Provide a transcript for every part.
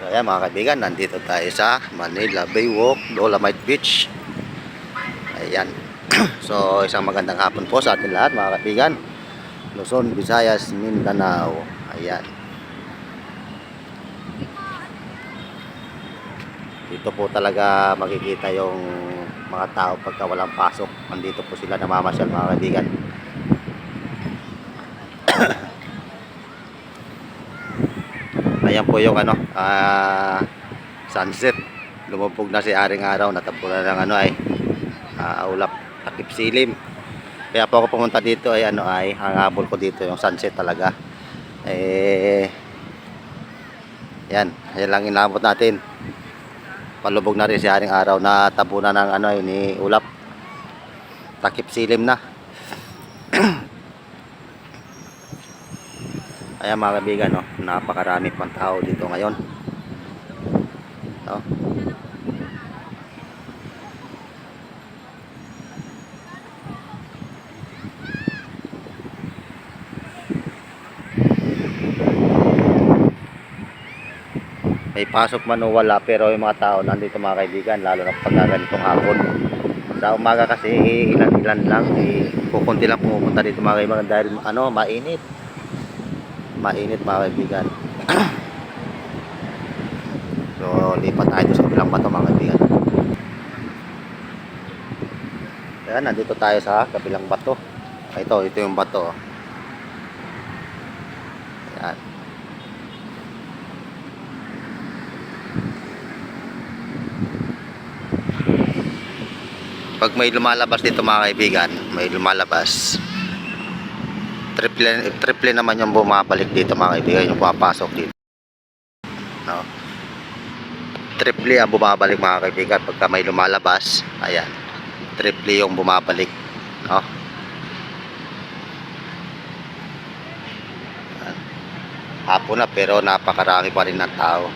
So ayan mga kaibigan, nandito tayo sa Manila Baywalk, Dolomite Beach. Ayan. So isang magandang hapon po sa atin lahat mga kaibigan. Luzon, Visayas, Mindanao. Ayan. Dito po talaga makikita yung mga tao pagka walang pasok. Nandito po sila namamasyal mga kaibigan. Ayan po yung sunset. Lumubog na si Aring Araw, natampo na ng ulap, takip silim. Kaya po ako pumunta dito ay hangabol ko dito yung sunset talaga. Yan lang inabot natin. Palubog na rin si Aring Araw, na tabunan ng ni ulap. Takip silim na. Ayan mga kaibigan, no, napakarami pang tao dito ngayon. No? May pasok man o wala, pero yung mga tao nandito mga kaibigan, lalo na pag ganitong hapon. Sa umaga kasi ilan-ilan lang, kukunti lang pumupunta dito mga kaibigan dahil mainit mga kaibigan. So lipat tayo sa kabilang bato mga kaibigan. Ayan, nandito tayo sa kabilang bato. Ito yung bato. Ayan. Pag may lumalabas dito mga kaibigan, triple naman yung bumabalik dito mga kaibigan, yung pumapasok dito, no? Triple ang bumabalik mga kaibigan pagka may lumalabas. Ayan, triple yung bumabalik, no? Ayan. Hapon na pero napakarami pa rin ng tao.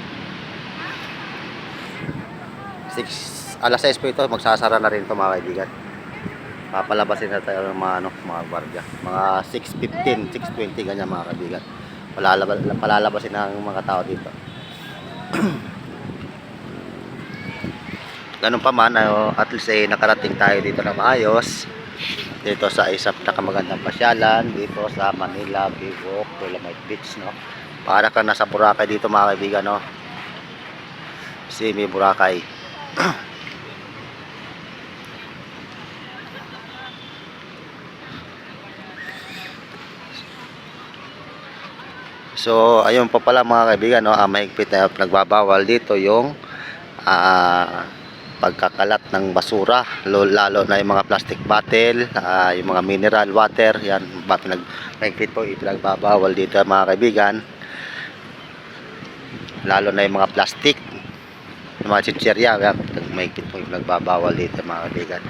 Alas 6 po ito, magsasara na rin ito mga kaibigan. Papalabasin na tayo ng mga gwardiya. Mga 6:15, 6:20 ganyan mga kaibigan. Palalabasin ng mga tao dito. Ganun pa man, at least nakarating tayo dito na maayos. Dito sa isang nakamagandang pasyalan dito sa Manila Baywalk, Dolomite Beach, no. Para kang nasa Boracay dito mga kaibigan, no. Simi Boracay. So ayun pa pala mga kaibigan, no, mahigpit na nagbabawal dito yung pagkakalat ng basura, lalo na yung mga plastic bottle, yung mga mineral water. Yan, mahigpit po ipinagbabawal dito mga kaibigan, lalo na yung mga plastic, yung mga chicherya. Yan, mahigpit po ipinagbabawal dito mga kaibigan.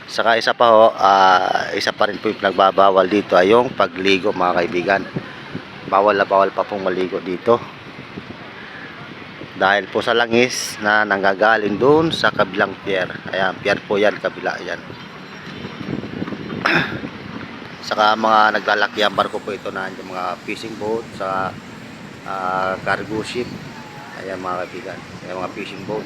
Saka isa pa rin po ipinagbabawal dito ay yung pagligo mga kaibigan. Bawal pa pong maligo dito dahil po sa langis na nanggagaling doon sa kabilang pier. Ayan, pier po yan, kabila yan. Saka mga naglalaki ang barko po ito, na yung mga fishing boat, sa cargo ship. Ayan mga kaibigan, ayan, mga fishing boat.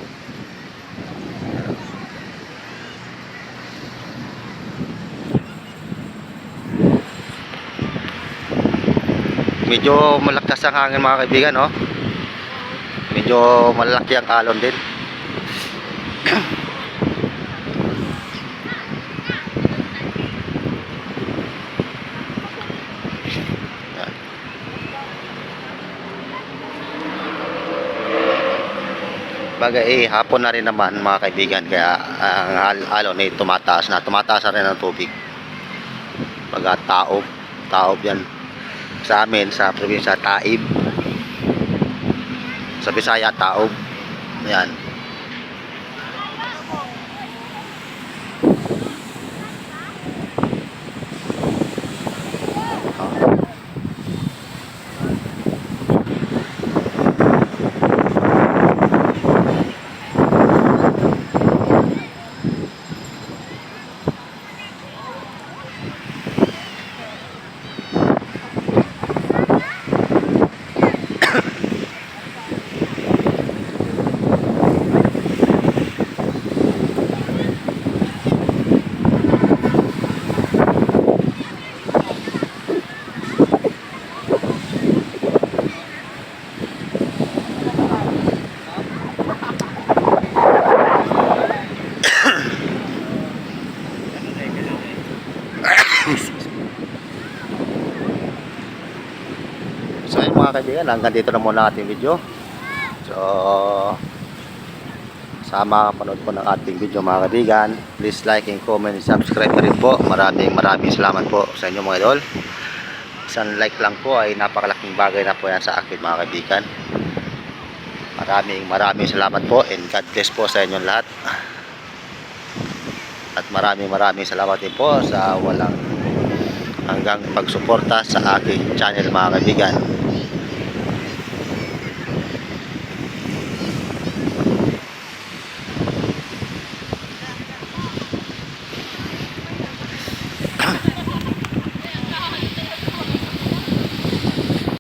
Medyo malakas ang hangin mga kaibigan, no? Medyo malaki ang alon din. Bagay hapon na rin naman mga kaibigan, kaya ang alon ay tumataas na rin ang tubig. Taob yan sa amin sa probinsya, Taib. Sa Bisaya, Taob. Ayan. ayun mga kaibigan, hanggang dito na muna ating video. So, sa mga panood po ng ating video mga kaibigan, please like and comment and subscribe na rin po. Maraming salamat po sa inyo mga idol. Isang like lang po ay napakalaking bagay na po yan sa akin mga kaibigan. Maraming salamat po and God bless po sa inyong lahat. At maraming salamat din po sa walang hanggang pagsuporta sa aking channel mga kaibigan.